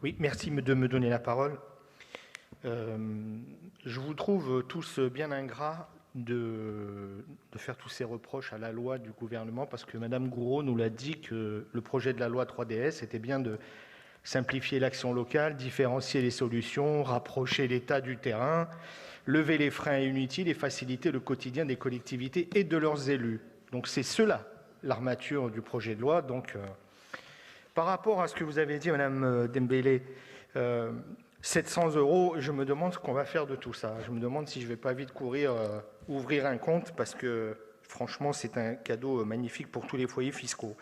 Oui, merci de me donner la parole. Je vous trouve tous bien ingrats de faire tous ces reproches à la loi du gouvernement, parce que Madame Gouraud nous l'a dit que le projet de la loi 3DS était bien de simplifier l'action locale, différencier les solutions, rapprocher l'État du terrain, lever les freins inutiles et faciliter le quotidien des collectivités et de leurs élus. Donc c'est cela, l'armature du projet de loi. Donc, par rapport à ce que vous avez dit, Madame Dembélé, 700 €, je me demande ce qu'on va faire de tout ça. Je me demande si je ne vais pas vite courir, ouvrir un compte, parce que franchement, c'est un cadeau magnifique pour tous les foyers fiscaux.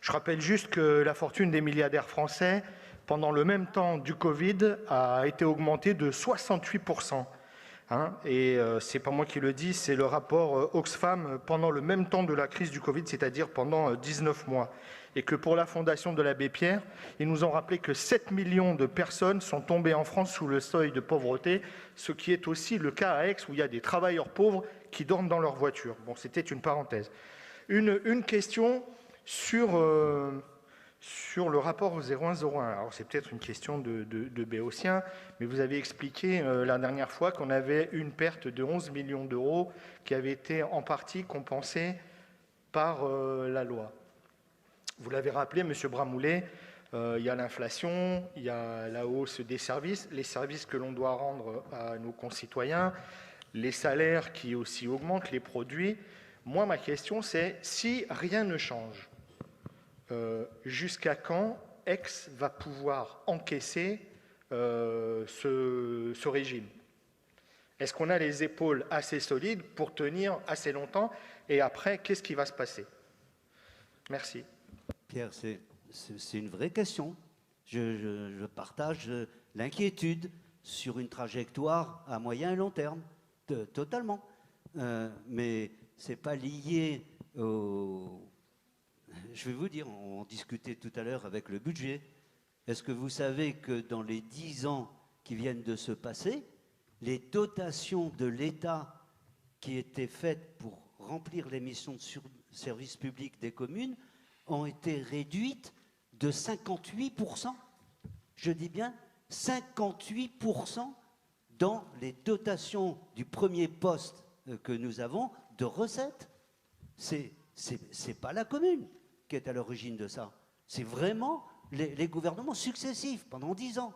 Je rappelle juste que la fortune des milliardaires français, pendant le même temps du Covid, a été augmentée de 68%. Et c'est pas moi qui le dis, c'est le rapport Oxfam pendant le même temps de la crise du Covid, c'est-à-dire pendant 19 mois. Et que pour la Fondation de l'Abbé Pierre, ils nous ont rappelé que 7 millions de personnes sont tombées en France sous le seuil de pauvreté, ce qui est aussi le cas à Aix, où il y a des travailleurs pauvres qui dorment dans leur voiture. Bon, c'était une parenthèse. Une question sur le rapport 0101. Alors, c'est peut-être une question de Béotien, mais vous avez expliqué la dernière fois qu'on avait une perte de 11 millions d'euros qui avait été en partie compensée par la loi. Vous l'avez rappelé, M. Bramoulet, il y a l'inflation, il y a la hausse des services, les services que l'on doit rendre à nos concitoyens, les salaires qui aussi augmentent, les produits. Moi, ma question, c'est si rien ne change, jusqu'à quand Aix va pouvoir encaisser ce régime? Est-ce qu'on a les épaules assez solides pour tenir assez longtemps? Et après, qu'est-ce qui va se passer? Merci. Pierre, c'est une vraie question. Je partage l'inquiétude sur une trajectoire à moyen et long terme, totalement. Mais ce n'est pas lié au... Je vais vous dire, on discutait tout à l'heure avec le budget. Est-ce que vous savez que dans les 10 ans qui viennent de se passer, les dotations de l'État qui étaient faites pour remplir les missions de service public des communes ont été réduites de 58%. Je dis bien 58% dans les dotations du premier poste que nous avons de recettes. C'est pas la commune qui est à l'origine de ça. C'est vraiment les gouvernements successifs pendant 10 ans.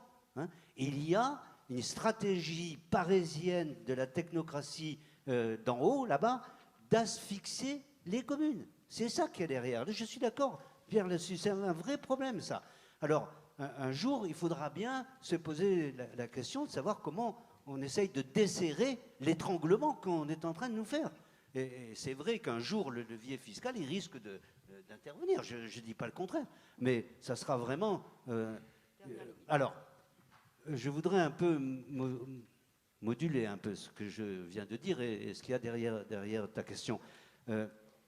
Il y a une stratégie parisienne de la technocratie d'en haut, là-bas, d'asphyxier les communes. C'est ça qui est derrière. Je suis d'accord, Pierre, c'est un vrai problème, ça. Alors, un jour, il faudra bien se poser la question de savoir comment on essaye de desserrer l'étranglement qu'on est en train de nous faire. Et c'est vrai qu'un jour, le levier fiscal, il risque d'intervenir. Je ne dis pas le contraire. Mais ça sera vraiment... alors, je voudrais un peu moduler un peu ce que je viens de dire et ce qu'il y a derrière ta question.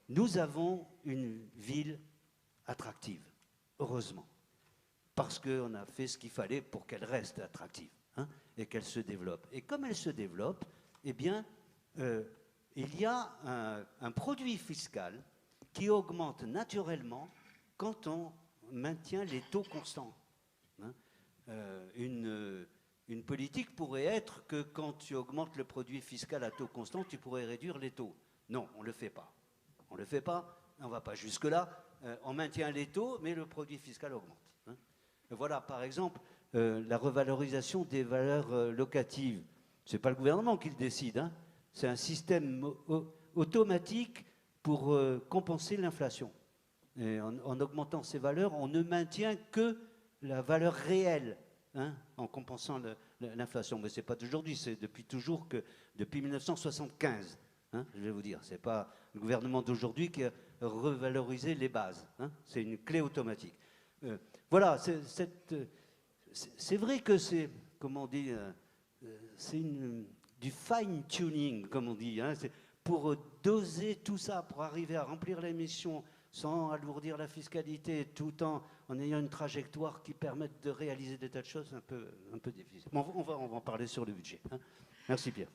Nous avons une ville attractive, heureusement, parce qu'on a fait ce qu'il fallait pour qu'elle reste attractive et qu'elle se développe. Et comme elle se développe, eh bien, il y a un produit fiscal qui augmente naturellement quand on maintient les taux constants. Une politique pourrait être que quand tu augmentes le produit fiscal à taux constant, tu pourrais réduire les taux. Non, on ne le fait pas. On ne le fait pas, on ne va pas jusque-là. On maintient les taux, mais le produit fiscal augmente. Voilà, par exemple, la revalorisation des valeurs locatives. Ce n'est pas le gouvernement qui le décide. C'est un système automatique pour compenser l'inflation. Et en augmentant ces valeurs, on ne maintient que la valeur réelle, en compensant l'inflation. Mais ce n'est pas d'aujourd'hui, c'est depuis toujours que, depuis 1975. Je vais vous dire, ce n'est pas le gouvernement d'aujourd'hui qui a revalorisé les bases. C'est une clé automatique. Voilà, c'est vrai que c'est, comment on dit, c'est du fine-tuning, comme on dit. C'est pour doser tout ça, pour arriver à remplir les missions sans alourdir la fiscalité, tout en ayant une trajectoire qui permette de réaliser des tas de choses, un peu difficile. Bon, on va en parler sur le budget. Merci Pierre.